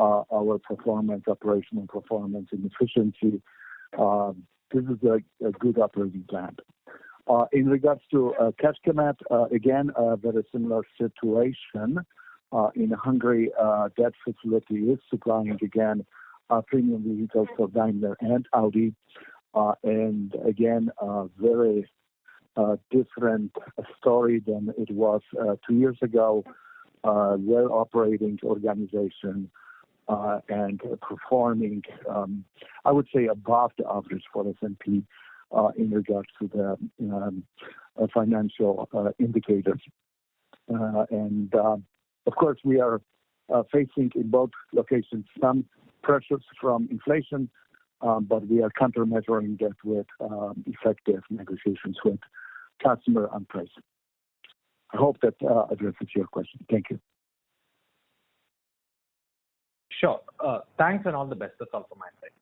our performance, operational performance and efficiency. This is a good operating plan. In regards to Kecskemét, again, a very similar situation. In Hungary, that facility is supplying again premium vehicles for Daimler and Audi. And again, very different story than it was 2 years ago. Well-operating organization and performing, I would say, above the average for SMP in regards to the financial indicators. And of course, we are facing in both locations some pressures from inflation, but we are countermeasuring that with effective negotiations with customer on price. I hope that addresses your question. Thank you. Sure. Thanks and all the best. That's all from my side.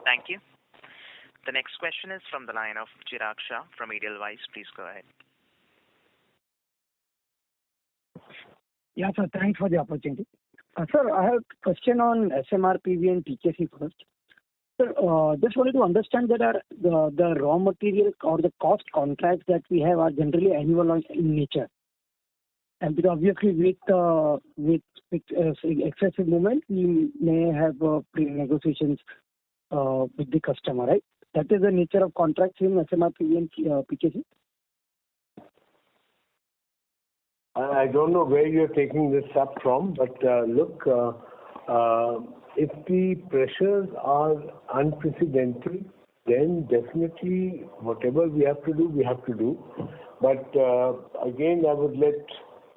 Thank you. The next question is from the line of Chirag Shah from Edelweiss. Please go ahead. Yeah, sir. Thanks for the opportunity. Sir, I have a question on SMR, PV and PKC first. Sir, just wanted to understand that the raw material or the cost contracts that we have are generally annual in nature. And because obviously with excessive movement, we may have pre-negotiations with the customer, right? That is the nature of contracts in SMR, PV and PKC? I don't know where you're taking this up from, but look, if the pressures are unprecedented, then definitely whatever we have to do, we have to do. But again, I would let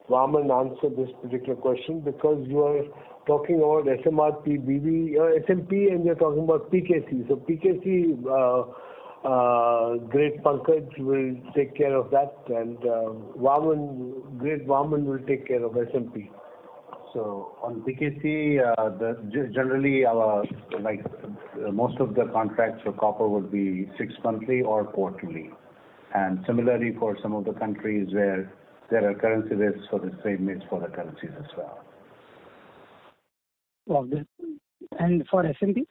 Raman answer this particular question because you are talking about SMR, PBV, SMP, and you're talking about PKC. So PKC Great Pankaj will take care of that, and Great Vaman will take care of SMP. So on PKC, generally our most of the contracts for copper would be 6 monthly or quarterly, and similarly for some of the countries where there are currency risks for the same is for the currencies as well. Wow. And for SMP?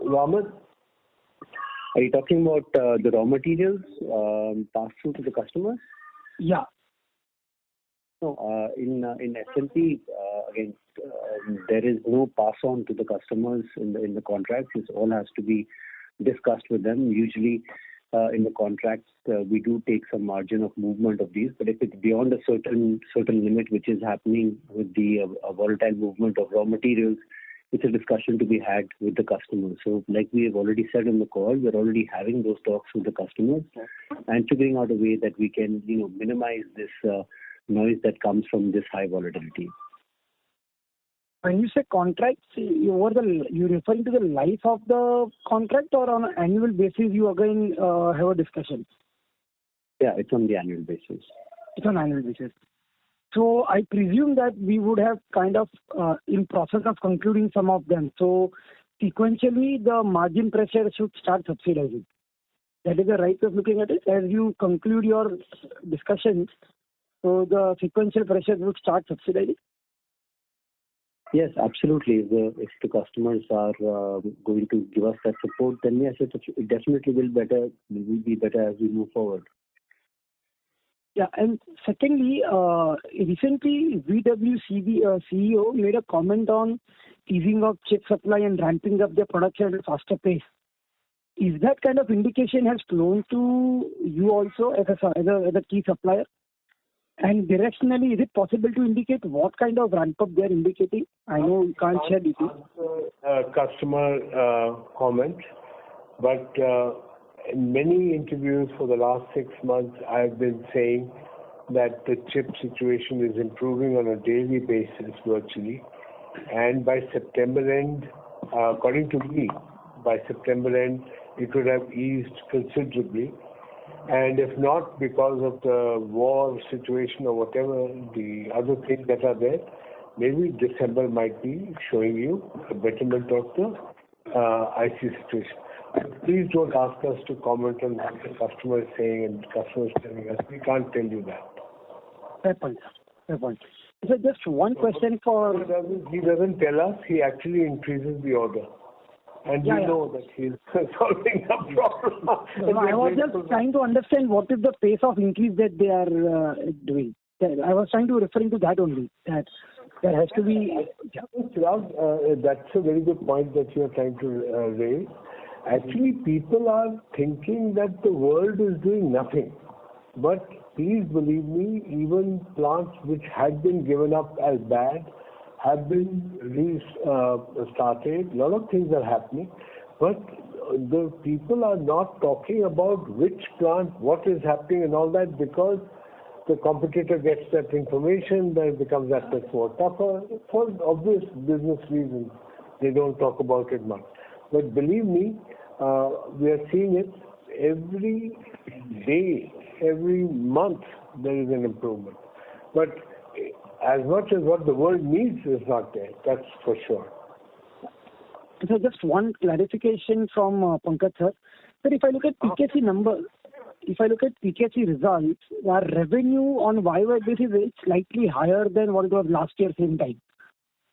Raman? Are you talking about the raw materials passed through to the customers? Yeah. No, in SMP, again, there is no pass on to the customers in the contracts. This all has to be discussed with them. Usually, in the contracts, we do take some margin of movement of these, but if it's beyond a certain limit, which is happening with the volatile movement of raw materials, it's a discussion to be had with the customers. So, like we have already said on the call, we're already having those talks with the customers and figuring out a way that we can, minimize this noise that comes from this high volatility. When you say contracts, you're referring to the life of the contract, or on an annual basis you again have a discussion? Yeah, it's on the annual basis. It's on annual basis. So I presume that we would have kind of in process of concluding some of them. So sequentially, the margin pressure should start subsidizing. That is the right way of looking at it. As you conclude your discussions, so the sequential pressure would start subsidizing? Yes, absolutely. If the customers are going to give us that support, then yes, it definitely will be better as we move forward. Yeah, and secondly, recently VW CEO made a comment on easing of chip supply and ramping up their production at a faster pace. Is that kind of indication has flown to you also as a key supplier? And directionally, is it possible to indicate what kind of ramp up they are indicating? I know you can't share details. Customer comment, but in many interviews for the last 6 months, I've been saying that the chip situation is improving on a daily basis virtually, and by September end, according to me, by September end, it would have eased considerably. And if not because of the war situation or whatever, the other things that are there, maybe December might be showing you a betterment of the IC situation. Please don't ask us to comment on what the customer is saying and customer is telling us. We can't tell you that. Fair point. So just one question for... He doesn't tell us. He actually increases the order. And we know that he's solving the problem. No, I was just trying to understand what is the pace of increase that they are doing. I was trying to referring to that only. That there has to be... That's a very good point that you are trying to raise. Actually, people are thinking that the world is doing nothing. But please believe me, even plants which had been given up as bad have been restarted. A lot of things are happening. But the people are not talking about which plant, what is happening and all that, because the competitor gets that information, then it becomes that much more tougher. For obvious business reasons, they don't talk about it much. But believe me, we are seeing it every day, every month there is an improvement. But as much as what the world needs is not there, that's for sure. So just one clarification from Pankaj sir. Sir, if I look at PKC numbers, if I look at PKC results, our revenue on YY basis is slightly higher than what it was last year same time.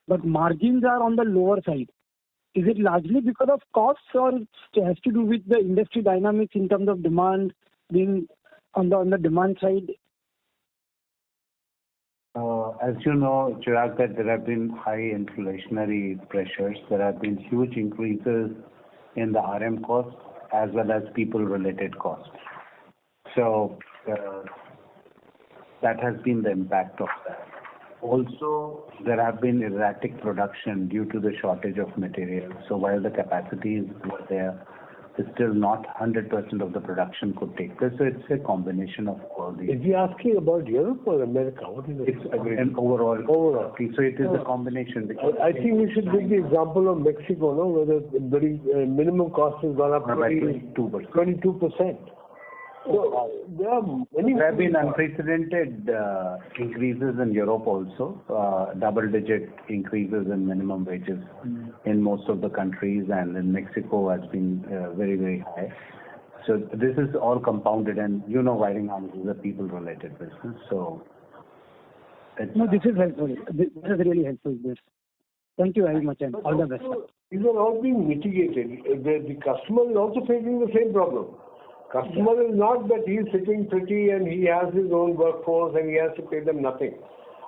But margins are on the lower side. Is it largely because of costs, or it has to do with the industry dynamics in terms of demand being on the demand side? As you know, Chirag, that there have been high inflationary pressures. There have been huge increases in the RM costs as well as people-related costs. So that has been the impact of that. Also, there have been erratic production due to the shortage of material. So while the capacities were there, it's still not 100% of the production could take place. So it's a combination of all these. Is he asking about Europe or America? What is it? It's an overall. So it is a combination. I think we should take the example of Mexico, no, where the minimum cost has gone up by 22%. So there have been unprecedented increases in Europe also, double-digit increases in minimum wages in most of the countries, and in Mexico has been very, very high. So this is all compounded, and wiring harness is a people-related business. So no, this is helpful. This is really helpful. Thank you very much, and all the best. These are all being mitigated. The customer is also facing the same problem. Customer is not that he's sitting pretty and he has his own workforce and he has to pay them nothing.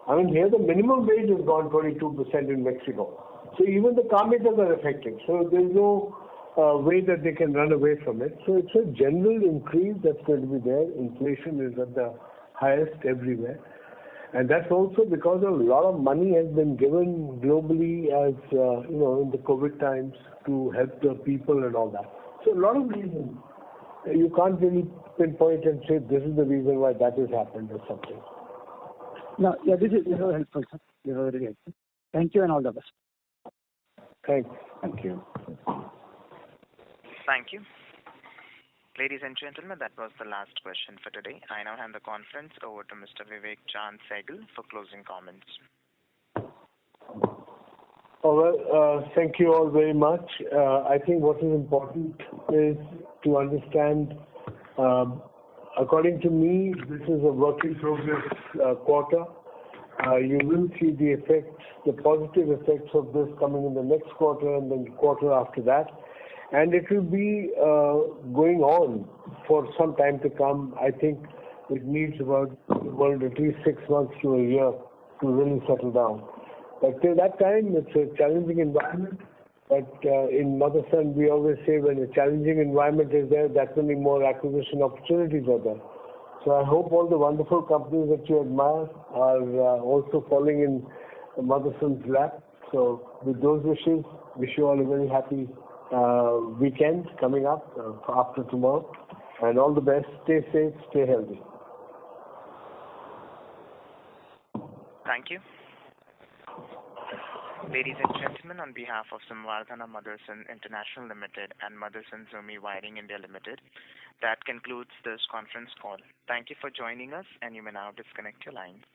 I mean, here the minimum wage has gone 22% in Mexico. So even the car makers are affected. So there's no way that they can run away from it. So it's a general increase that's going to be there. Inflation is at the highest everywhere. And that's also because a lot of money has been given globally as, in the COVID times to help the people and all that. So a lot of reasons. You can't really pinpoint and say this is the reason why that has happened or something. No, yeah, this is helpful, sir. This is very helpful. Thank you and all the best. Thanks. Thank you. Thank you. Ladies and gentlemen, that was the last question for today. I now hand the conference over to Mr. Vivek Chand Sehgal for closing comments. Well, thank you all very much. I think what is important is to understand, according to me, this is a work in progress quarter. You will see the effects, the positive effects of this coming in the next quarter and then the quarter after that. And it will be going on for some time to come. I think it needs about at least 6 months to a year to really settle down. But till that time, it's a challenging environment. But in Motherson, we always say when a challenging environment is there, that's when the more acquisition opportunities are there. So I hope all the wonderful companies that you admire are also falling in Motherson's lap. So with those wishes, wish you all a very happy weekend coming up after tomorrow. And all the best. Stay safe, stay healthy. Thank you. Ladies and gentlemen, on behalf of Samvardhana Motherson International Limited and Motherson Sumi Wiring India Limited, that concludes this conference call. Thank you for joining us, and you may now disconnect your lines.